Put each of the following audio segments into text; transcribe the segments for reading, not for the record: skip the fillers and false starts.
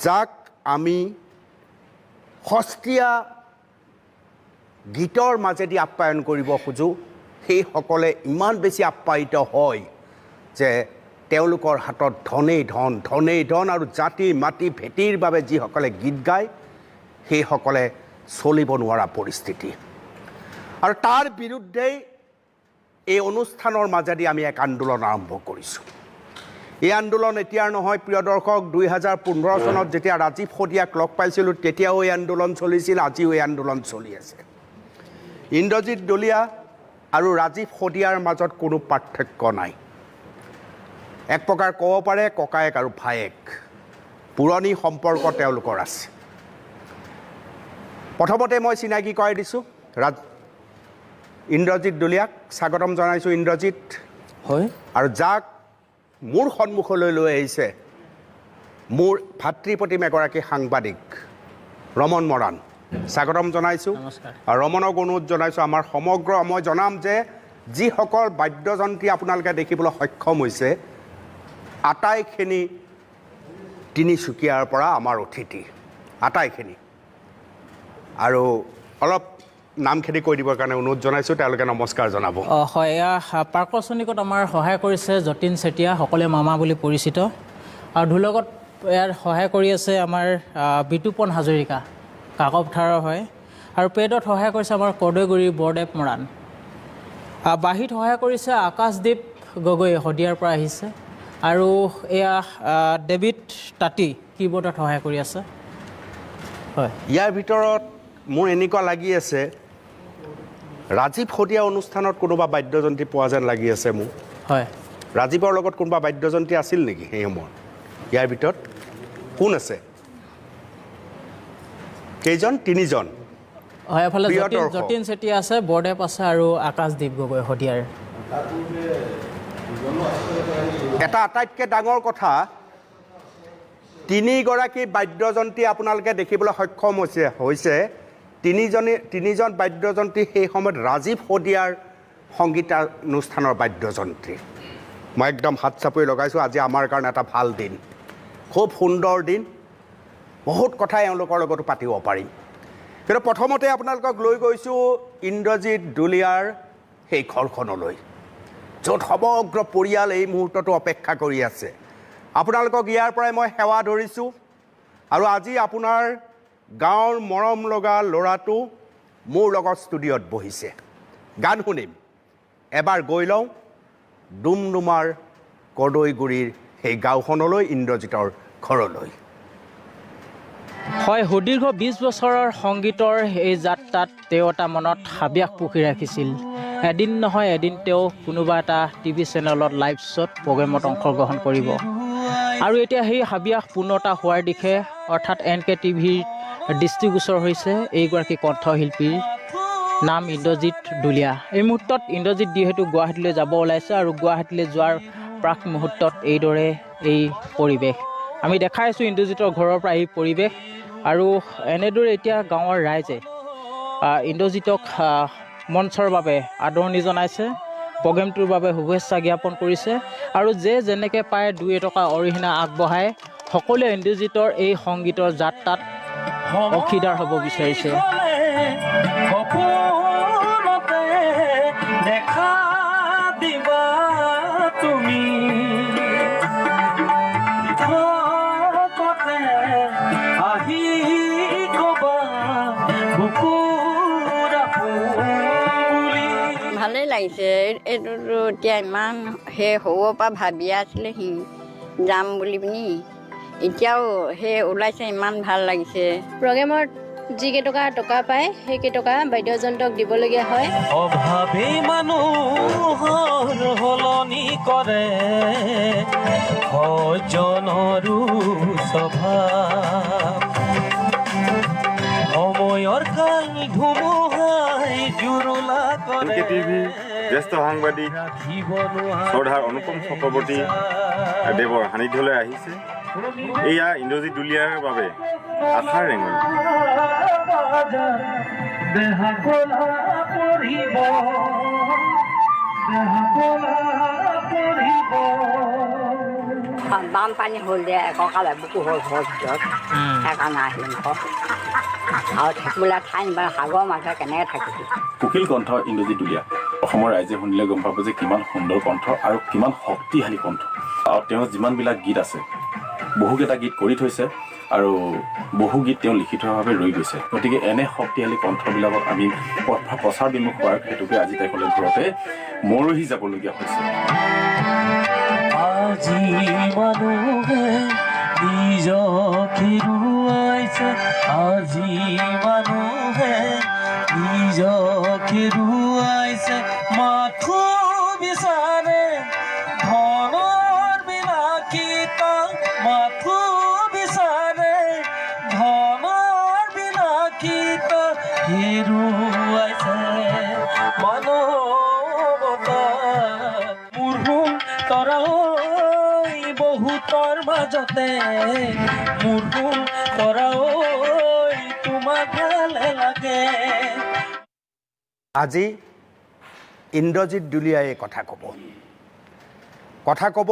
যাক আমি সস্তীয়া গীতৰ মাজেদি আপ্যায়ন কৰিব খোজোঁ সেইসকলে ইমান বেছি আপ্যায়িত হয় যে তেওঁলোকৰ হাতত ধনেই ধন আৰু জাতি মাটি ভেটিৰ বাবে যিসকলে গীত গায় সেইসকলে চলিব নোৱাৰা পৰিস্থিতি আৰু তাৰ বিৰুদ্ধেই এই অনুষ্ঠানৰ মাজেদি আমি এক আন্দোলন আৰম্ভ কৰিছোঁ এই আন্দোলন এতিয়াৰ নহয় প্ৰিয় দৰ্শক 2015 চনত যেতিয়া ৰাজীৱ শদিয়াক লগ পাইছিলোঁ তেতিয়াও এই আন্দোলন চলিছিল আজিও এই আন্দোলন চলি আছে ইন্দ্ৰজিৎ ডলিয়া আৰু ৰাজীৱ শদিয়াৰ মাজত কোনো পাৰ্থক্য নাই এক প্ৰকাৰ ক'ব পাৰে ককায়েক আৰু ভায়েক পুৰণি সম্পৰ্ক তেওঁলোকৰ আছে প্ৰথমতে মই চিনাকি কৰাই দিছোঁ ইন্দ্ৰজিৎ ডলিয়াক স্বাগতম জনাইছোঁ ইন্দ্ৰজিৎ হয় আৰু যাক মোৰ সন্মুখলৈ লৈ আহিছে মোৰ ভাতৃপ্ৰতিম এগৰাকী সাংবাদিক ৰমন মৰাণ স্বাগতম জনাইছোঁ আৰু ৰমনক অনুৰোধ জনাইছোঁ আমাৰ সমগ্ৰ মই জনাম যে যিসকল বাদ্যযন্ত্ৰী আপোনালোকে দেখিবলৈ সক্ষম হৈছে আটাইখিনি তিনিচুকীয়াৰ পৰা আমাৰ অতিথি আটাইখিনি আৰু অলপ নামখিনি কৈ দিবৰ কাৰণে অনুৰোধ জনাইছোঁ তেওঁলোকে নমস্কাৰ জনাব হয় পাৰ্কচনিকত আমাৰ সহায় কৰিছে যতীন চেতিয়া সকলোৱে মামা বুলি পৰিচিত আৰু ঢোলকত ইয়াৰ সহায় কৰি আছে আমাৰ বিতুপন হাজৰিকা কাকপথাৰৰ হয় আৰু পেডত সহায় কৰিছে আমাৰ কৰ্দৈগুৰিৰ বৰদেৱ মৰাণ বাঁহীত সহায় কৰিছে আকাশদ্বীপ গগৈ শদিয়াৰ পৰা আহিছে আৰু এয়া ডেভিড তাঁতী কীবৰ্ডত সহায় কৰি আছে হয় ইয়াৰ ভিতৰত মোৰ এনেকুৱা লাগি আছে ৰাজীৱ শদিয়া অনুষ্ঠানত কোনোবা বাদ্যযন্ত্ৰী পোৱা যেন লাগি আছে মোৰ হয় ৰাজীৱৰ লগত কোনোবা বাদ্যযন্ত্ৰী আছিল নেকি সেই সময়ত ইয়াৰ ভিতৰত কোন আছে কেইজন তিনিজন হয় এফালে যতীন চেতিয়া আছে বৰদেৱ আছে আৰু আকাশদ্বীপ গগৈ শদিয়াৰ এটা আটাইতকৈ ডাঙৰ কথা তিনিগৰাকী বাদ্যযন্ত্ৰী আপোনালোকে দেখিবলৈ সক্ষম হৈছে তিনিজন বাদ্যযন্ত্ৰী সেই সময়ত ৰাজীৱ শদিয়াৰ সংগীতানুষ্ঠানৰ বাদ্যযন্ত্ৰী মই একদম হাত চাপৰি লগাইছোঁ আজি আমাৰ কাৰণে এটা ভাল দিন খুব সুন্দৰ দিন বহুত কথাই এওঁলোকৰ লগতো পাতিব পাৰিম কিন্তু প্ৰথমতে আপোনালোকক লৈ গৈছোঁ ইন্দ্ৰজিৎ ডলিয়াৰ সেই ঘৰখনলৈ য'ত সমগ্ৰ পৰিয়াল এই মুহূৰ্তটো অপেক্ষা কৰি আছে আপোনালোকক ইয়াৰ পৰাই মই সেৱা ধৰিছোঁ আৰু আজি আপোনাৰ গাঁৱৰ মৰম লগা ল'ৰাটো মোৰ লগত ষ্টুডিঅ'ত বহিছে গান শুনিম এবাৰ গৈ লওঁ ডুমডুমাৰ কৰ্দৈগুৰিৰ সেই গাঁওখনলৈ ইন্দ্ৰজিতৰ ঘৰলৈ হয় সুদীৰ্ঘ 20 বছৰৰ সংগীতৰ এই যাত্ৰাত তেওঁ এটা মনত হাবিয়াস পুহি ৰাখিছিল এদিন নহয় এদিন তেওঁ কোনোবা এটা টিভি চেনেলত লাইভ শ্ব'ত প্ৰগ্ৰেমত অংশগ্ৰহণ কৰিব আৰু এতিয়া সেই হাবিয়াস পূৰ্ণতা হোৱাৰ দিশে অৰ্থাৎ NK টিভিৰ দৃষ্টিগোচৰ হৈছে এইগৰাকী কণ্ঠশিল্পীৰ নাম ইন্দ্ৰজিৎ ডলিয়া এই মুহূৰ্তত ইন্দ্ৰজিৎ যিহেতু গুৱাহাটীলৈ যাব ওলাইছে আৰু গুৱাহাটীলৈ যোৱাৰ প্ৰাক মুহূৰ্তত এইদৰে এই পৰিৱেশ আমি দেখাই আছোঁ ইন্দ্ৰজিতৰ ঘৰৰ পৰা এই পৰিৱেশ আৰু এনেদৰে এতিয়া গাঁৱৰ ৰাইজে ইন্দ্ৰজিতক মঞ্চৰ বাবে আদৰণি জনাইছে প্ৰগ্ৰেমটোৰ বাবে শুভেচ্ছা জ্ঞাপন কৰিছে আৰু যে যেনেকৈ পায় 2 টকা অৰিহণা আগবঢ়াই সকলোৱে ইন্দ্ৰজিতৰ এই সংগীতৰ যাত্ৰাত অংশীদাৰ হ'ব বিচাৰিছে দেখা দিবা তুমি আহি কবা ভালেই লাগিছে এইটোতো এতিয়া ইমান সেই সৰুৰ পৰা ভাবি আছিলে সি যাম বুলি পিনি এতিয়াও সেই ওলাইছে ইমান ভাল লাগিছে প্ৰগ্ৰেমত যিকেইটকা টকা পায় সেইকেইটকা বাদ্যযন্ত্ৰক দিবলগীয়া হয় অভাৱী মানুহৰ সলনি কৰে সজ্জনৰো স্বভাৱ সময়ৰ কাল ধুমুহাই জুৰুলা কৰে জ্যেষ্ঠ সাংবাদিক শ্ৰদ্ধাৰ অনুপম চক্ৰৱৰ্তী দেৱৰ সান্নিধ্যলৈ আহিছে এয়া ইন্দ্ৰজিৎ ডলিয়াৰ বাবে আশাৰ ৰেঙনি বানপানী হ'ল যে এককালে বুকু হ'ল ঘৰৰ ভিতৰত সেইকাৰণে আহিম ঘৰ আৰু থাকিবলৈ ঠাই নিবা সাগৰৰ মাজত কেনেকৈ থাকিবি কোকিল কণ্ঠ ইন্দ্ৰজিৎ দুলীয়া অসমৰ ৰাইজে শুনিলে গম পাব যে কিমান সুন্দৰ কণ্ঠ আৰু কিমান শক্তিশালী কণ্ঠ আৰু তেওঁৰ যিমানবিলাক গীত আছে বহুকেইটা গীত কৰি থৈছে আৰু বহু গীত তেওঁ লিখিতভাৱে ৰৈ গৈছে গতিকে এনে শক্তিশালী কণ্ঠবিলাকক আমি প্ৰচাৰ বিমুখ হোৱাৰ হেতুকে আজি তেখেতৰ ঘৰতে মৰহি যাবলগীয়া হৈছে আজি মানুহে নিজক হেৰুৱাইছে আজি মানুহে নিজক হেৰুৱাইছে মাথো বিচাৰে ধনৰ বিলাসিতা মাথো বিচাৰে ধনৰ বিলাসিতা হেৰুৱাইছে মানৱতা মূৰ্খুম তৰাও বহুতৰ মাজতে মূৰ্খুম তৰাও তোমাক ভালে লাগে আজি ইন্দ্ৰজিৎ দুলীয়াই কথা ক'ব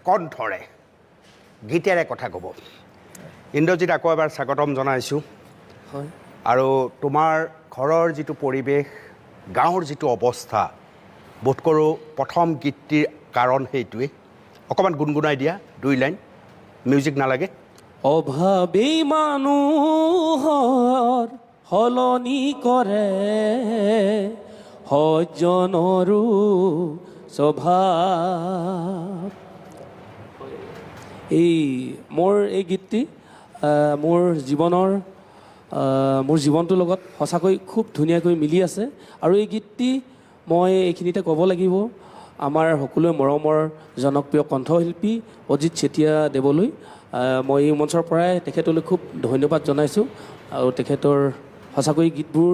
কণ্ঠৰে গীতেৰে কথা ক'ব ইন্দ্ৰজিৎ আকৌ এবাৰ স্বাগতম জনাইছোঁ হয় আৰু তোমাৰ ঘৰৰ যিটো পৰিৱেশ গাঁৱৰ যিটো অৱস্থা বোধ কৰোঁ প্ৰথম গীতটিৰ কাৰণ সেইটোৱে অকণমান গুণগুণাই দিয়া 2 লাইন মিউজিক নালাগে অভাৱেই মানুহৰ সলনি কৰে সজ্জনৰো স্বভাৱ মোৰ এই গীতটি মোৰ জীৱনটোৰ লগত সঁচাকৈ খুব ধুনীয়াকৈ মিলি আছে আৰু এই গীতটি মই এইখিনিতে ক'ব লাগিব আমাৰ সকলোৱে মৰমৰ জনপ্ৰিয় কণ্ঠশিল্পী অজিত চেতিয়া দেৱলৈ মই এই মঞ্চৰ পৰাই তেখেতলৈ খুব ধন্যবাদ জনাইছোঁ আৰু তেখেতৰ সঁচাকৈ গীতবোৰ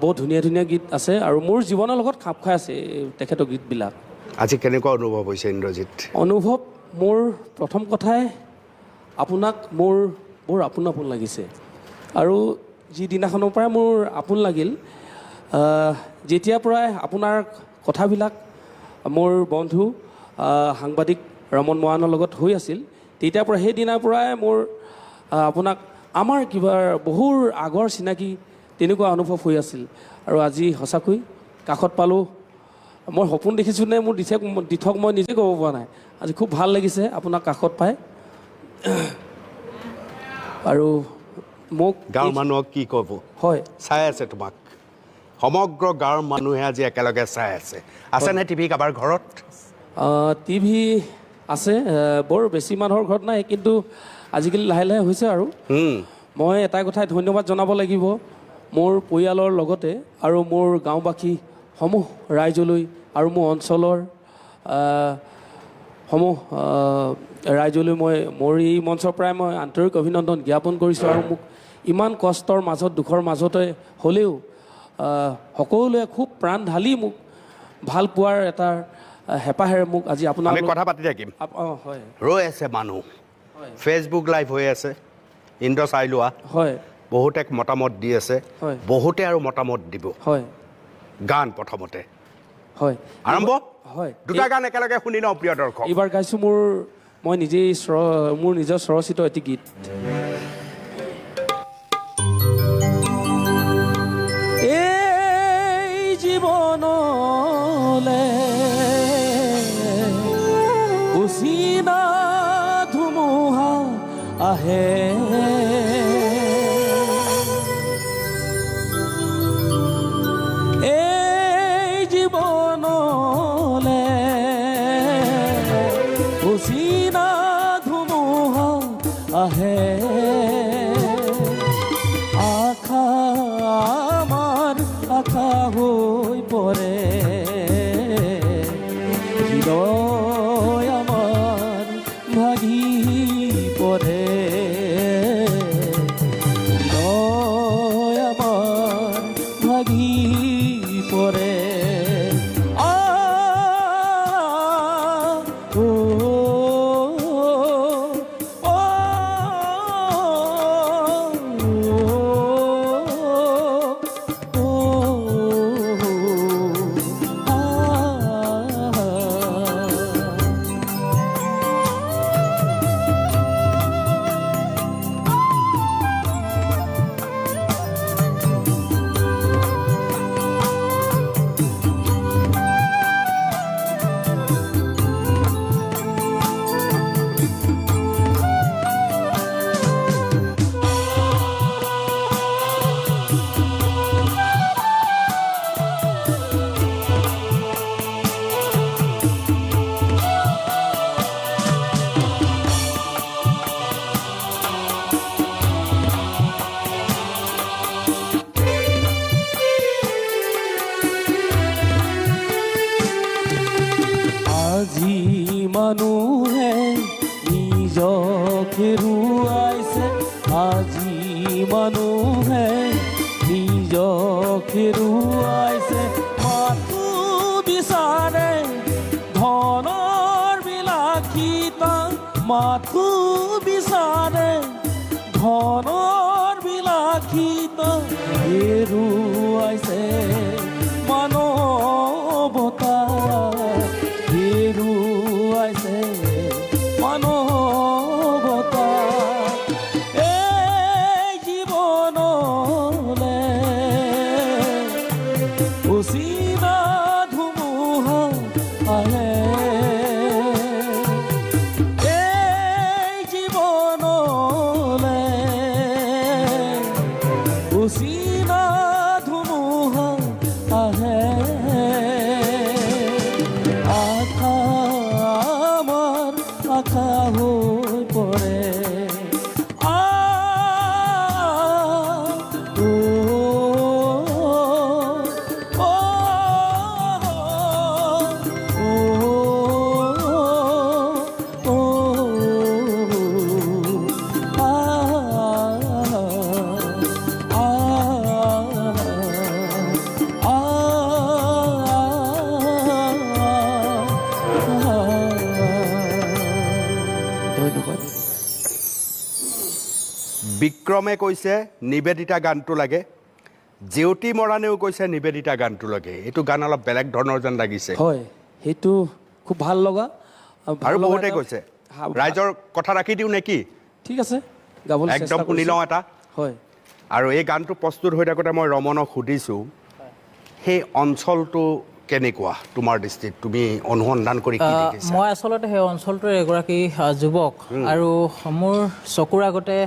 বহুত ধুনীয়া ধুনীয়া গীত আছে আৰু মোৰ জীৱনৰ লগত খাপ খাই আছে তেখেতৰ গীতবিলাক আজি কেনেকুৱা অনুভৱ হৈছে ইন্দ্ৰজিৎ অনুভৱ মোৰ প্ৰথম কথাই আপোনাক মোৰ বৰ আপোন লাগিছে আৰু যিদিনাখনৰ পৰাই মোৰ আপোন লাগিল যেতিয়াৰ পৰাই আপোনাৰ কথাবিলাক মোৰ বন্ধু সাংবাদিক ৰমন মৰাণৰ লগত হৈ আছিল তেতিয়াৰ পৰা সেইদিনাৰ পৰাই মোৰ আপোনাক আমাৰ কিবা বহুৰ আগৰ চিনাকি তেনেকুৱা অনুভৱ হৈ আছিল আৰু আজি সঁচাকৈ কাষত পালোঁ মই সপোন দেখিছোঁ নে মোৰ দিঠক মই নিজে ক'ব পৰা নাই আজি খুব ভাল লাগিছে আপোনাক কাষত পাই আৰু মোক গাঁৱৰ মানুহক কি ক'ব হয় চাই আছে তোমাক সমগ্ৰ গাঁৱৰ মানুহে আজি একেলগে চাই আছেনে টিভি কাৰোবাৰ ঘৰত টিভি আছে বৰ বেছি মানুহৰ ঘৰত নাই কিন্তু আজিকালি লাহে লাহে হৈছে আৰু মই এটাই কথাই ধন্যবাদ জনাব লাগিব মোৰ পৰিয়ালৰ লগতে আৰু মোৰ গাঁওবাসী সমূহ ৰাইজলৈ আৰু মোৰ অঞ্চলৰ সমূহ ৰাইজলৈ মই মোৰ এই মঞ্চৰ পৰাই মই আন্তৰিক অভিনন্দন জ্ঞাপন কৰিছোঁ আৰু মোক ইমান কষ্টৰ মাজত দুখৰ মাজতে হ'লেও সকলোৱে খুব প্ৰাণ ঢালি মোক ভাল পোৱাৰ এটা হেঁপাহেৰে মোক আজি আপোনাৰ কথা পাতি থাকিম হয় ৰৈ আছে মানুহ ফেচবুক লাইভ হৈ আছে ইন্দ্ৰ চাই লোৱা হয় বহুতে মতামত দি আছে বহুতে আৰু মতামত দিব হয় গান প্ৰথমতে হয় আৰম্ভ হয় দুটা গান একেলগে শুনি লওঁ প্ৰিয় দৰ্শক এইবাৰ গাইছোঁ মই নিজেই মোৰ নিজৰ স্বৰচিত এটি গীত এই জীৱনলে উচিনা ধুমুহা আহে এই জীৱনলে উচিনা ধুমুহা আহে আশা আমাৰ আশা হৈ পৰে হৃদয় আমাৰ ভাগি পৰে হৃদয় আমাৰ ভাগি পৰে হেৰুৱাইছে আজি মানুহে নিজক হেৰুৱাইছে মাথো বিচাৰে ধনৰ বিলাসিতা মাথো বিচাৰে ধনৰ বিলাসিতা হেৰুৱাইছে মানৱতা হেৰুৱাইছে মানৱতা এই জীৱনলে অচিনা ধুমুহা আহে এই জীৱনলে অচিনা ধুমুহা আহে আশা আমাৰ আশা হৈ পৰে ধন্যবাদ বিক্ৰমে কৈছে নিবেদিতা গানটো লাগে জেউতি মৰাণেও কৈছে নিবেদিতা গানটো লাগে এইটো গান অলপ বেলেগ ধৰণৰ যেন লাগিছে হয় সেইটো খুব ভাল লগা আৰু বহুতে কৈছে ৰাইজৰ কথা ৰাখি দিওঁ নেকি ঠিক আছে গাবলৈ একদম শুনি লওঁ এটা হয় আৰু এই গানটো প্ৰস্তুত হৈ থাকোঁতে মই ৰমনক সুধিছোঁ সেই অঞ্চলটো কেনেকুৱা তোমাৰ দৃষ্টিত তুমি অনুসন্ধান কৰি কি দেখিছা মই আচলতে সেই অঞ্চলটোৰ এগৰাকী যুৱক আৰু মোৰ চকুৰ আগতে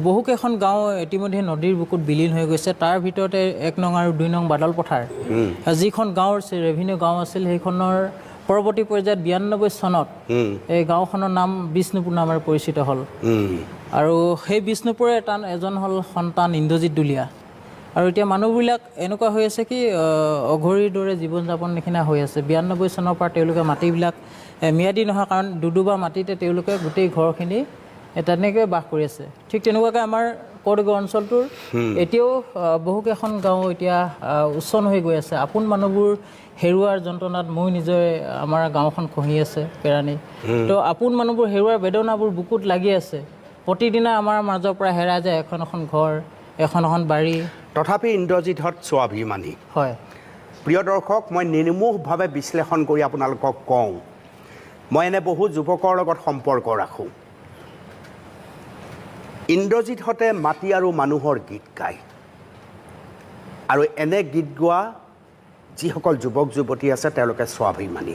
বহুকেইখন গাঁও ইতিমধ্যে নদীৰ বুকুত বিলীন হৈ গৈছে তাৰ ভিতৰতে 1 নং আৰু 2 নং বাদল পথাৰ যিখন গাঁৱৰ ৰেভিনিউ গাঁও আছিল সেইখনৰ পৰৱৰ্তী পৰ্যায়ত 92 চনত এই গাঁওখনৰ নাম বিষ্ণুপুৰ নামেৰে পৰিচিত হ'ল আৰু সেই বিষ্ণুপুৰে এজন হ'ল সন্তান ইন্দ্ৰজিৎ দুলীয়া আৰু এতিয়া মানুহবিলাক এনেকুৱা হৈ আছে কি অঘৰীৰ দৰে জীৱন যাপন নিচিনা হৈ আছে 92 চনৰ পৰা তেওঁলোকে মাটিবিলাক ম্যাদী নহয় কাৰণ দুডুবা মাটিতে তেওঁলোকে গোটেই ঘৰখিনি তেনেকৈ বাস কৰি আছে ঠিক তেনেকুৱাকৈ আমাৰ কৌৰগাঁও অঞ্চলটোৰ এতিয়াও বহুকেইখন গাঁও এতিয়া উচ্ছন হৈ গৈ আছে আপোন মানুহবোৰ হেৰুৱাৰ যন্ত্ৰণাত মই নিজে আমাৰ গাঁওখন খহি আছে কেৰাণী তো আপোন মানুহবোৰ হেৰুৱাৰ বেদনাবোৰ বুকুত লাগি আছে প্ৰতিদিনা আমাৰ মাজৰ পৰা হেৰাই যায় এখন এখন ঘৰ এখন এখন বাৰী তথাপি ইন্দ্ৰজিৎহঁত স্বাভিমানী হয় প্ৰিয় দৰ্শক মই নিৰ্মোহভাৱে বিশ্লেষণ কৰি আপোনালোকক কওঁ মই এনে বহু যুৱকৰ লগত সম্পৰ্ক ৰাখোঁ ইন্দ্ৰজিৎহঁতে মাটি আৰু মানুহৰ গীত গায় আৰু এনে গীত গোৱা যিসকল যুৱক যুৱতী আছে তেওঁলোকে স্বাভিমানী